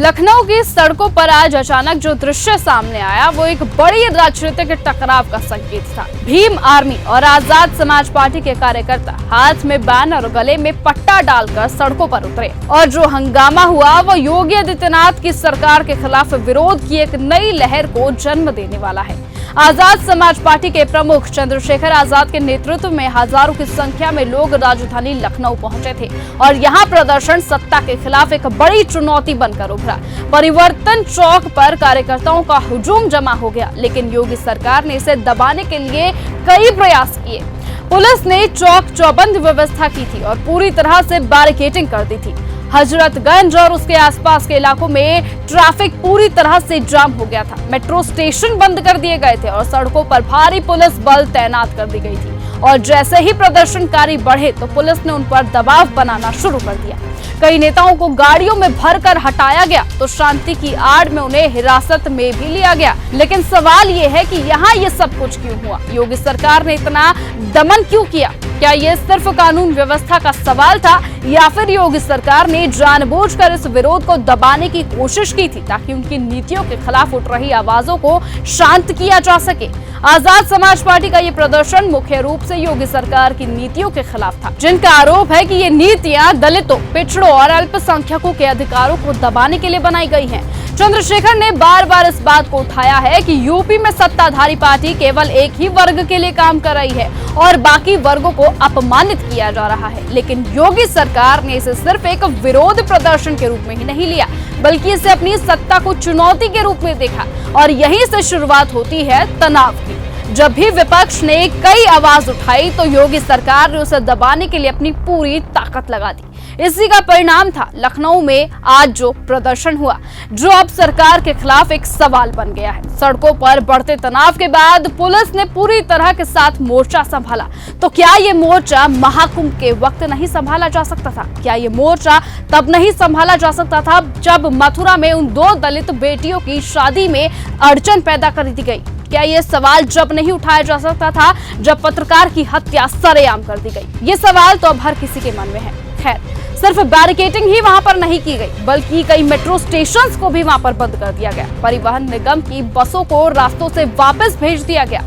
लखनऊ की सड़कों पर आज अचानक जो दृश्य सामने आया वो एक बड़ी राजनीतिक टकराव का संकेत था। भीम आर्मी और आजाद समाज पार्टी के कार्यकर्ता हाथ में बैनर और गले में पट्टा डालकर सड़कों पर उतरे और जो हंगामा हुआ वो योगी आदित्यनाथ की सरकार के खिलाफ विरोध की एक नई लहर को जन्म देने वाला है। आजाद समाज पार्टी के प्रमुख चंद्रशेखर आजाद के नेतृत्व में हजारों की संख्या में लोग राजधानी लखनऊ पहुंचे थे और यहां प्रदर्शन सत्ता के खिलाफ एक बड़ी चुनौती बनकर उभरा। परिवर्तन चौक पर कार्यकर्ताओं का हुजूम जमा हो गया, लेकिन योगी सरकार ने इसे दबाने के लिए कई प्रयास किए। पुलिस ने चौक चौबंद व्यवस्था की थी और पूरी तरह से बैरिकेडिंग कर दी थी। हजरतगंज और उसके आसपास के इलाकों में ट्रैफिक पूरी तरह से जाम हो गया था। मेट्रो स्टेशन बंद कर दिए गए थे और सड़कों पर भारी पुलिस बल तैनात कर दी गई थी और जैसे ही प्रदर्शनकारी बढ़े तो पुलिस ने उन पर दबाव बनाना शुरू कर दिया। कई नेताओं को गाड़ियों में भरकर हटाया गया तो शांति की आड़ में उन्हें हिरासत में भी लिया गया। लेकिन सवाल ये है कि यहाँ ये सब कुछ क्यों हुआ? योगी सरकार ने इतना दमन क्यों किया? क्या ये सिर्फ कानून व्यवस्था का सवाल था या फिर योगी सरकार ने जानबूझकर इस विरोध को दबाने की कोशिश की थी ताकि उनकी नीतियों के खिलाफ उठ रही आवाजों को शांत किया जा सके? आजाद समाज पार्टी का ये प्रदर्शन मुख्य रूप से योगी सरकार की नीतियों के खिलाफ था, जिनका आरोप है कि ये नीतियां दलितों, पिछड़ों और अल्पसंख्यकों के अधिकारों को दबाने के लिए बनाई गई हैं। चंद्रशेखर ने बार बार इस बात को उठाया है कि यूपी में सत्ताधारी पार्टी केवल एक ही वर्ग के लिए काम कर रही है और बाकी वर्गों को अपमानित किया जा रहा है। लेकिन योगी सरकार ने इसे सिर्फ एक विरोध प्रदर्शन के रूप में ही नहीं लिया, बल्कि इसे अपनी सत्ता को चुनौती के रूप में देखा और यहीं से शुरुआत होती है तनाव की। जब भी विपक्ष ने कई आवाज उठाई तो योगी सरकार ने उसे दबाने के लिए अपनी पूरी ताकत लगा दी। इसी का परिणाम था लखनऊ में आज जो प्रदर्शन हुआ, जो अब सरकार के खिलाफ एक सवाल बन गया है। सड़कों पर बढ़ते तनाव के बाद पुलिस ने पूरी तरह के साथ मोर्चा संभाला। तो क्या ये मोर्चा महाकुंभ के वक्त नहीं संभाला जा सकता था? क्या ये मोर्चा तब नहीं संभाला जा सकता था जब मथुरा में उन 2 दलित बेटियों की शादी में अड़चन पैदा कर दी गई? क्या ये सवाल जब नहीं उठाया जा सकता था जब पत्रकार की हत्या सरेआम कर दी गई? ये सवाल तो अब हर किसी के मन में है। खैर, सिर्फ बैरिकेडिंग ही वहां पर नहीं की गई, बल्कि कई मेट्रो स्टेशंस को भी वहां पर बंद कर दिया गया। परिवहन निगम की बसों को रास्तों से वापस भेज दिया गया।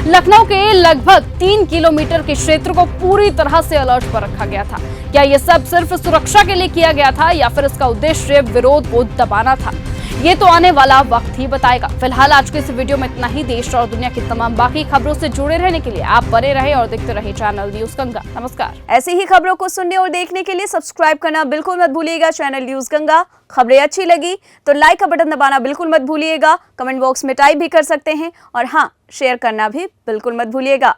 लखनऊ के लगभग 3 किलोमीटर के क्षेत्र को पूरी तरह से अलर्ट पर रखा गया था। क्या यह सब सिर्फ सुरक्षा के लिए किया गया था या फिर इसका उद्देश्य विरोध को दबाना था? ये तो आने वाला वक्त ही बताएगा। फिलहाल आज के इस वीडियो में इतना ही। देश और दुनिया की तमाम बाकी खबरों से जुड़े रहने के लिए आप बने रहे और देखते रहे चैनल न्यूज़ गंगा। नमस्कार। ऐसी ही खबरों को सुनने और देखने के लिए सब्सक्राइब करना बिल्कुल मत भूलिएगा चैनल न्यूज़ गंगा। खबरें अच्छी लगी तो लाइक का बटन दबाना बिल्कुल मत भूलिएगा। कमेंट बॉक्स में टाइप भी कर सकते हैं और हाँ, शेयर करना भी बिल्कुल मत भूलिएगा।